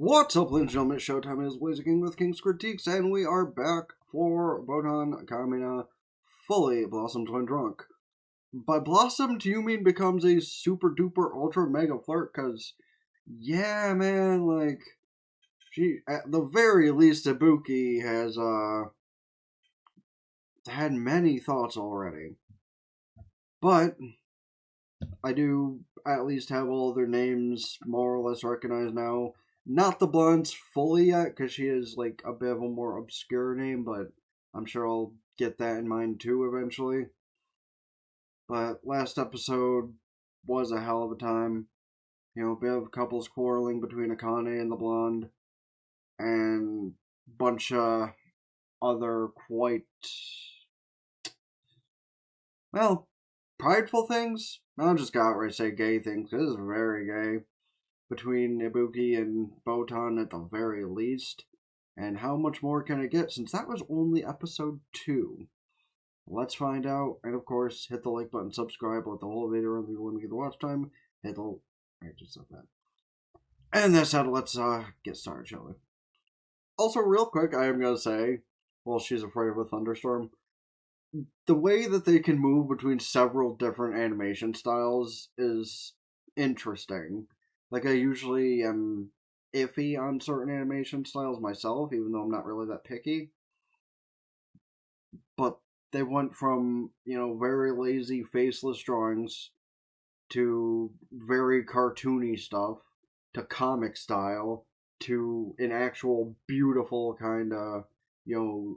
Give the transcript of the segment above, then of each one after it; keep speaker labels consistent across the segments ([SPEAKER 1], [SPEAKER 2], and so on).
[SPEAKER 1] What's up, ladies and gentlemen? Showtime is Laser King with King's Critiques, and we are back for Botan Kamiina Fully Blossom Twin Drunk. By blossom, do you mean becomes a super duper ultra mega flirt? Cause, yeah, man, like, she, at the very least, Ibuki has, had many thoughts already. But, I do at least have all their names more or less recognized now. Not the blondes fully yet, because she is like a bit of a more obscure name, but I'm sure I'll get that in mind too eventually. But last episode was a hell of a time. You know, a bit of couples quarreling between Akane and the blonde, and bunch of other quite, well, prideful things. I'll just go outright say gay things. This is very gay. Between Ibuki and Botan at the very least. And how much more can it get since that was only episode 2? Let's find out. And of course, hit the like button, subscribe, let the whole video run through when we get the watch time. Hit the... I just said that. And that's how let's get started, shall we? Also, real quick, I am going to say, while she's afraid of a thunderstorm, the way that they can move between several different animation styles is interesting. Like, I usually am iffy on certain animation styles myself, even though I'm not really that picky. But they went from, very lazy, faceless drawings to very cartoony stuff, to comic style, to an actual beautiful kind of,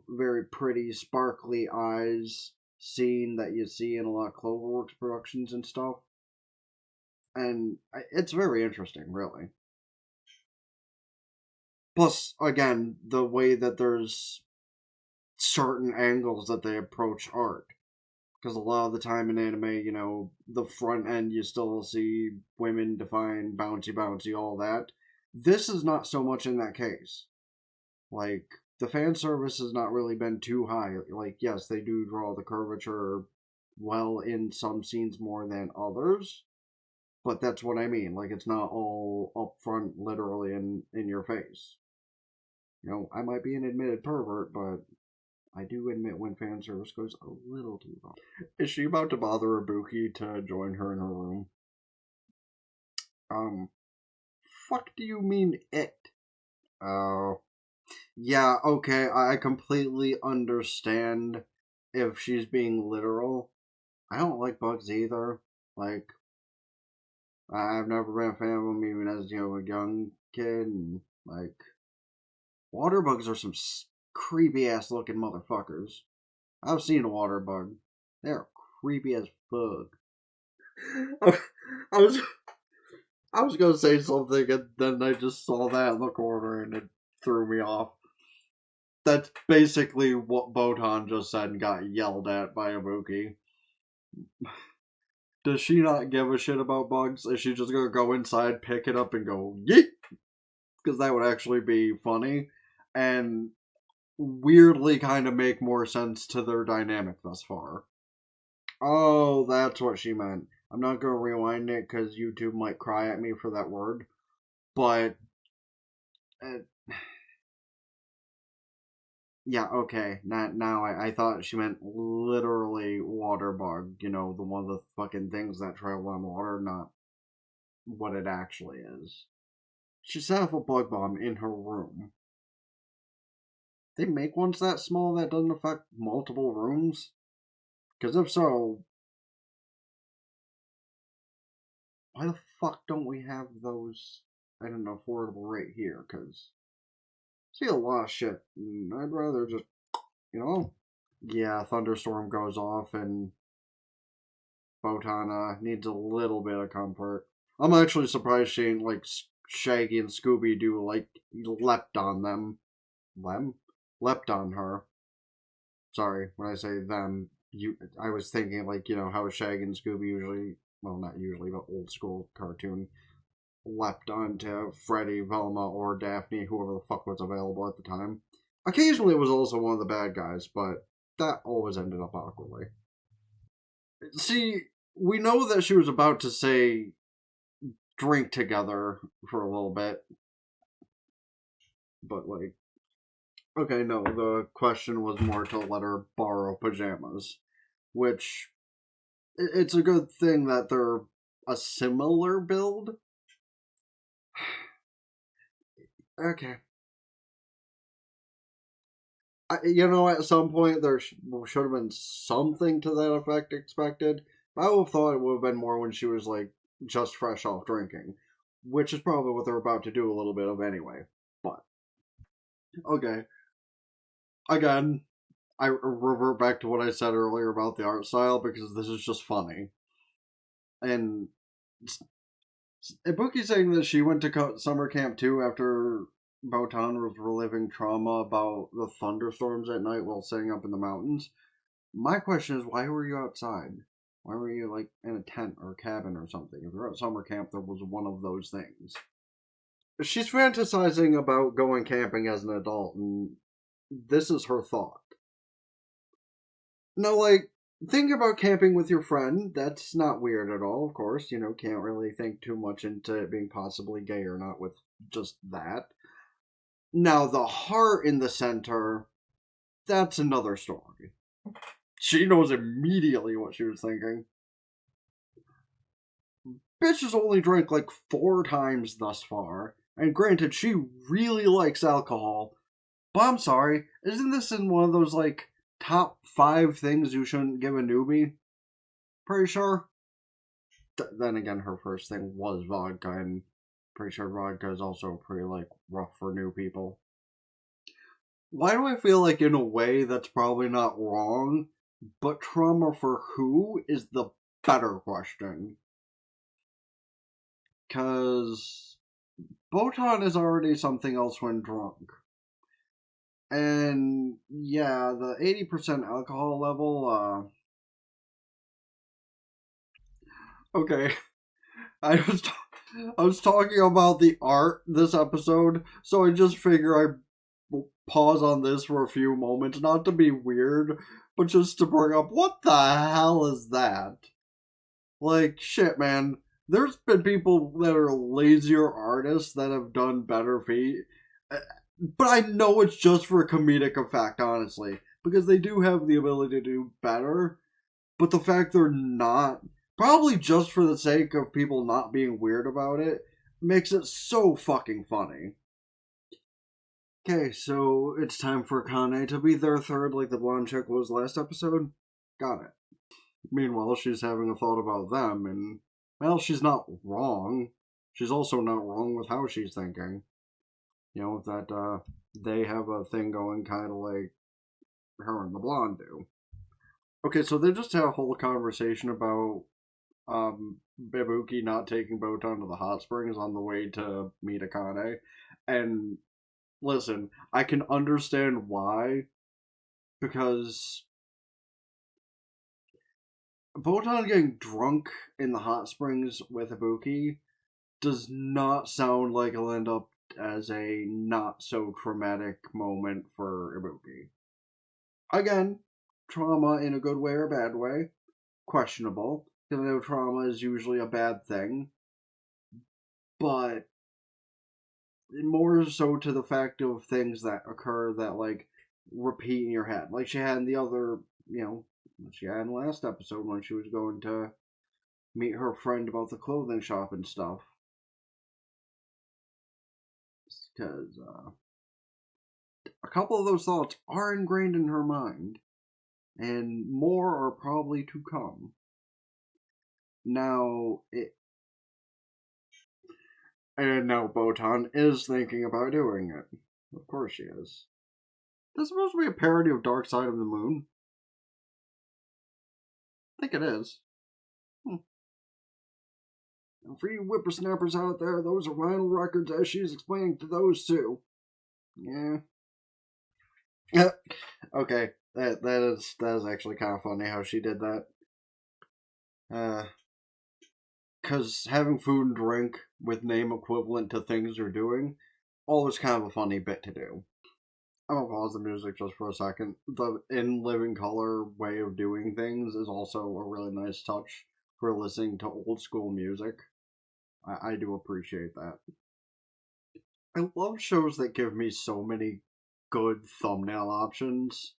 [SPEAKER 1] very pretty, sparkly eyes scene that you see in a lot of Cloverworks productions and stuff. And it's very interesting, really. Plus, again, the way that there's certain angles that they approach art. Because a lot of the time in anime, the front end you still see women define bouncy, all that. This is not so much in that case. Like, the fan service has not really been too high. Like, yes, they do draw the curvature well in some scenes more than others. But that's what I mean. Like, it's not all up front, literally in your face. I might be an admitted pervert, but I do admit when fan service goes a little too far. Is she about to bother Ibuki to join her in her room? Fuck do you mean it? Oh. Yeah, okay, I completely understand if she's being literal. I don't like bugs either. Like, I've never been a fan of them even as, a young kid, and, like, water bugs are some creepy ass looking motherfuckers. I've seen a water bug. They're creepy as fuck. I was gonna say something and then I just saw that in the corner and it threw me off. That's basically what Botan just said and got yelled at by Ibuki. Does she not give a shit about bugs? Is she just gonna go inside, pick it up, and go yeet? Because that would actually be funny. And weirdly kind of make more sense to their dynamic thus far. Oh, that's what she meant. I'm not going to rewind it because YouTube might cry at me for that word. But, yeah, okay. Now I thought she meant literally water bug. The one of the fucking things that travel on water, not what it actually is. She set off a bug bomb in her room. They make ones that small that doesn't affect multiple rooms? Because if so, why the fuck don't we have those at an affordable rate here? Because I see a lot of shit, and I'd rather just, yeah, thunderstorm goes off and Botan needs a little bit of comfort. I'm actually surprised she ain't like Shaggy and Scooby-Doo, like, leapt on them. Leapt on her. Sorry, when I say them, I was thinking, like, how Shaggy and Scooby usually, well, not usually, but old school cartoon, leapt onto Freddy, Velma, or Daphne, whoever the fuck was available at the time. Occasionally it was also one of the bad guys, but that always ended up awkwardly. See, we know that she was about to say drink together for a little bit. but like, okay, no, the question was more to let her borrow pajamas, which it's a good thing that they're a similar build. Okay. At some point there should have been something to that effect expected. But I would have thought it would have been more when she was like just fresh off drinking, which is probably what they're about to do a little bit of anyway. But okay, again, I revert back to what I said earlier about the art style because this is just funny. And Ibuki saying that she went to summer camp too after Botan was reliving trauma about the thunderstorms at night while sitting up in the mountains. My question is, why were you outside? Why were you like in a tent or a cabin or something? If you're at summer camp, there was one of those things. She's fantasizing about going camping as an adult, and this is her thought. No, like, think about camping with your friend. That's not weird at all, of course. Can't really think too much into it being possibly gay or not with just that. Now, the heart in the center, that's another story. She knows immediately what she was thinking. Bitch has only drank like 4 times thus far, and granted, she really likes alcohol. But I'm sorry, isn't this in one of those like top 5 things you shouldn't give a newbie? Pretty sure. Then again, her first thing was vodka, and pretty sure vodka is also pretty like rough for new people. Why do I feel like in a way that's probably not wrong, but trauma for who is the better question? Because Botan is already something else when drunk. And yeah, the 80% alcohol level, okay. I was I was talking about the art this episode, so I just figure I pause on this for a few moments, not to be weird, but just to bring up what the hell is that? Like shit, man. There's been people that are lazier artists that have done better feat, but I know it's just for a comedic effect, honestly, because they do have the ability to do better. But the fact they're not, probably just for the sake of people not being weird about it, makes it so fucking funny. Okay, so it's time for Kane to be their third, like the blonde chick was last episode. Got it. Meanwhile, she's having a thought about them, and, well, she's not wrong. She's also not wrong with how she's thinking. That they have a thing going kind of like her and the blonde do. Okay, so they just had a whole conversation about Ibuki not taking Botan to the hot springs on the way to meet Akane. And listen, I can understand why, because Botan getting drunk in the hot springs with Ibuki does not sound like it'll end up as a not so traumatic moment for Ibuki. Again, trauma in a good way or bad way, questionable, even though trauma is usually a bad thing, but more so to the fact of things that occur that like repeat in your head, like she had in the other, she had in the last episode when she was going to meet her friend about the clothing shop and stuff. Because a couple of those thoughts are ingrained in her mind, and more are probably to come. Now, and now Botan is thinking about doing it. Of course she is. This is supposed to be a parody of Dark Side of the Moon. I think it is. For you whippersnappers out there, those are vinyl records as she's explaining to those two. Yeah. Okay, that is actually kind of funny how she did that. Because having food and drink with name equivalent to things you're doing, always kind of a funny bit to do. I'm gonna pause the music just for a second. The in living color way of doing things is also a really nice touch for listening to old school music. I do appreciate that. I love shows that give me so many good thumbnail options.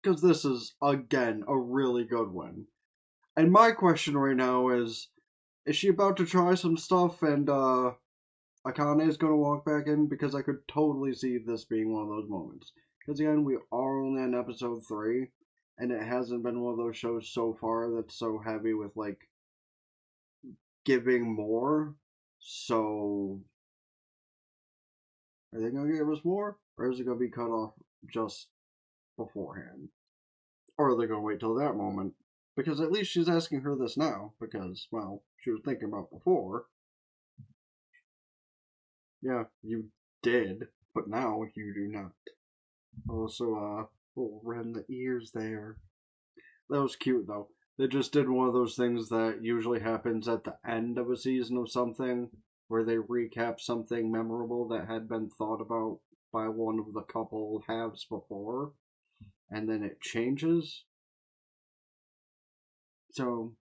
[SPEAKER 1] Because this is, again, a really good one. And my question right now is she about to try some stuff and Akane is going to walk back in? Because I could totally see this being one of those moments. Because again, we are only on episode 3, and it hasn't been one of those shows so far that's so heavy with, like, giving more. So, are they going to give us more? Or is it going to be cut off just beforehand? Or are they going to wait till that moment? Because at least she's asking her this now, because, well, she was thinking about before. Yeah, you did, but now you do not. Also, rend the ears there. That was cute, though. They just did one of those things that usually happens at the end of a season of something, where they recap something memorable that had been thought about by one of the couple halves before, and then it changes. So,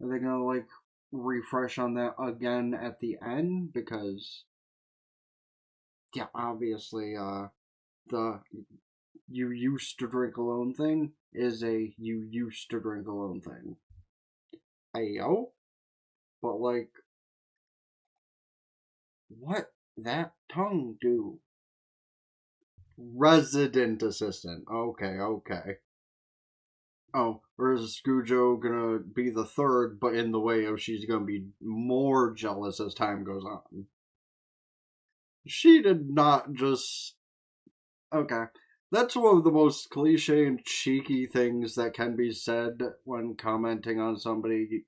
[SPEAKER 1] are they gonna, like, refresh on that again at the end? Because, yeah, obviously, the you used to drink alone thing is a you used to drink alone thing. Ayo? But, like, what that tongue do? Resident assistant. Okay, okay. Oh, or is Skujo gonna be the third, but in the way of she's gonna be more jealous as time goes on? She did not just. Okay. That's one of the most cliche and cheeky things that can be said when commenting on somebody,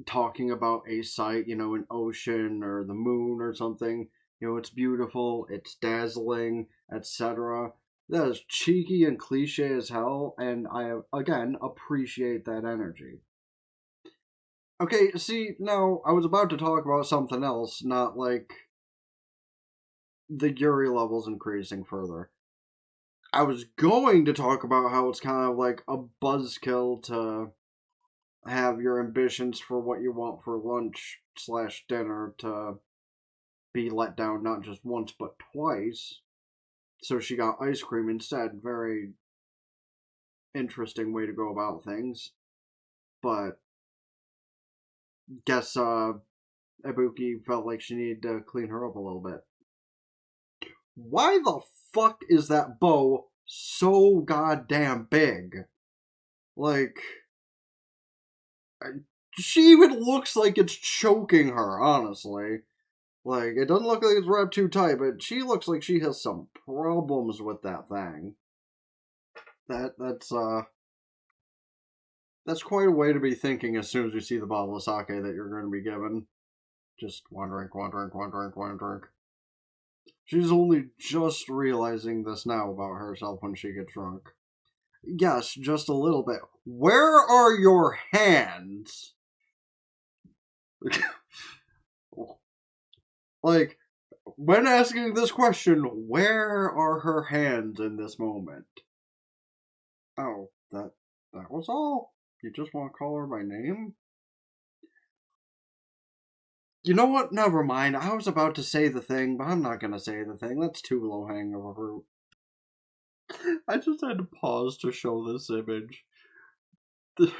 [SPEAKER 1] talking about a site, an ocean or the moon or something. It's beautiful, it's dazzling, etc. That is cheeky and cliche as hell, and I, again, appreciate that energy. Okay, see, now, I was about to talk about something else, not like the Yuri levels increasing further. I was going to talk about how it's kind of like a buzzkill to have your ambitions for what you want for lunch slash dinner to be let down not just once but twice. So she got ice cream instead. Very interesting way to go about things. But guess Ibuki felt like she needed to clean her up a little bit. Why the fuck is that bow so goddamn big? Like, she even looks like it's choking her, honestly. Like, it doesn't look like it's wrapped too tight, but she looks like she has some problems with that thing. That's quite a way to be thinking as soon as you see the bottle of sake that you're going to be given. Just one drink, one drink, one drink, one drink. She's only just realizing this now about herself when she gets drunk. Yes, just a little bit. Where are your hands? Like, when asking this question, where are her hands in this moment? Oh, that was all? You just want to call her by name? You know what? Never mind. I was about to say the thing, but I'm not gonna say the thing. That's too low hanging of a fruit. I just had to pause to show this image. This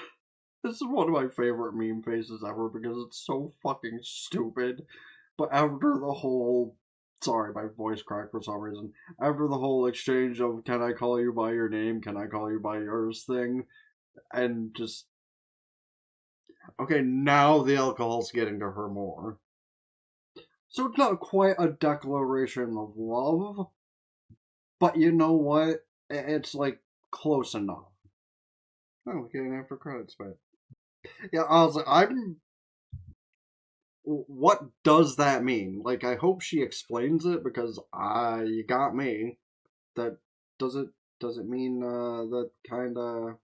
[SPEAKER 1] is one of my favorite meme faces ever because it's so fucking stupid. But after the whole. Sorry, my voice cracked for some reason. After the whole exchange of can I call you by your name, can I call you by yours thing, and just. Okay, now the alcohol's getting to her more. So it's not quite a declaration of love, but you know what? It's like close enough. Oh, getting after credits, but yeah, I was like, I'm. What does that mean? Like, I hope she explains it because you got me. That does it. Does it mean that kind of?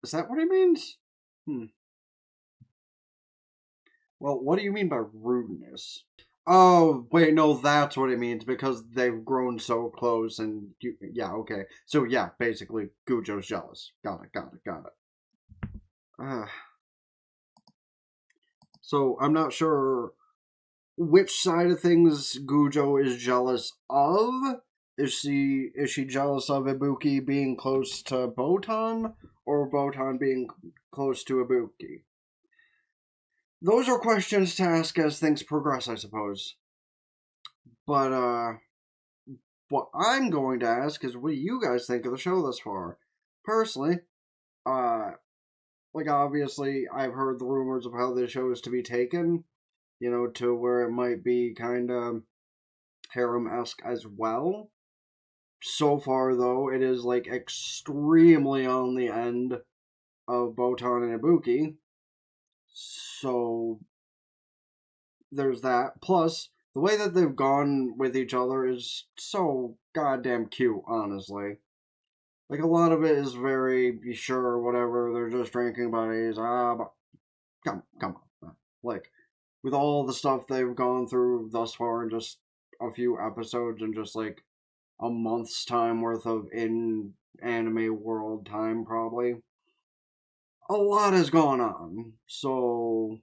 [SPEAKER 1] Is that what it means? Hmm. Well, what do you mean by rudeness? Oh, wait, no, that's what it means because they've grown so close and yeah, okay. So yeah, basically Gujo's jealous. Got it, got it, got it. Uh, so I'm not sure which side of things Gujo is jealous of. Is she jealous of Ibuki being close to Botan, or Botan being close to Ibuki? Those are questions to ask as things progress, I suppose. But what I'm going to ask is, what do you guys think of the show thus far? Personally, uh, like obviously, I've heard the rumors of how this show is to be taken, to where it might be kind of harem-esque as well. So far, though, it is like extremely on the end of Botan and Ibuki. So there's that. Plus, the way that they've gone with each other is so goddamn cute, honestly. Like, a lot of it is very sure, whatever, they're just drinking buddies. But come on. Like, with all the stuff they've gone through thus far in just a few episodes and just like a month's time worth of in anime world time, probably. A lot has gone on. So,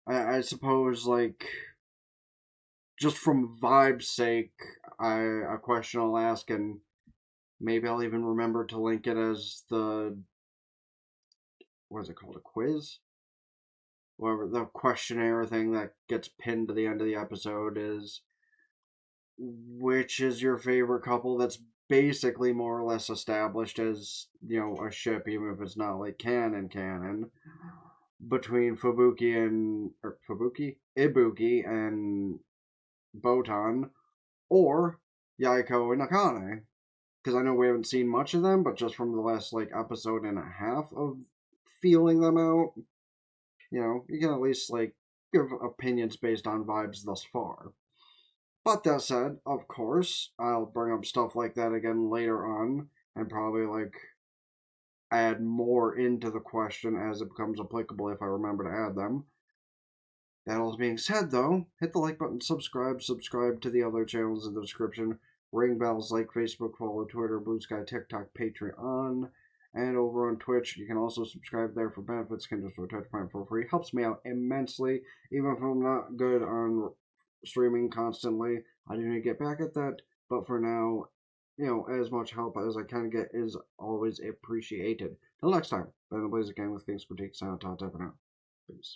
[SPEAKER 1] I suppose, like, just from vibe's sake, a question I'll ask, and maybe I'll even remember to link it as what is it called, a quiz? Whatever, the questionnaire thing that gets pinned to the end of the episode is, which is your favorite couple that's basically more or less established as, a ship, even if it's not like canon, between Ibuki and Botan, or Yaiko and Akane. Because I know we haven't seen much of them, but just from the last like episode and a half of feeling them out, you can at least like give opinions based on vibes thus far. But that said, of course, I'll bring up stuff like that again later on, and probably like add more into the question as it becomes applicable if I remember to add them. That all being said, though, hit the like button, subscribe to the other channels in the description, ring bells, like Facebook, follow Twitter, Blue Sky, TikTok, Patreon, and over on Twitch. You can also subscribe there for benefits, can just touch point for free. Helps me out immensely, even if I'm not good on streaming constantly. I do need to get back at that, but for now, as much help as I can get is always appreciated. Till next time, Ben the Blaze again with King's Critique, sign out, top, out. Peace.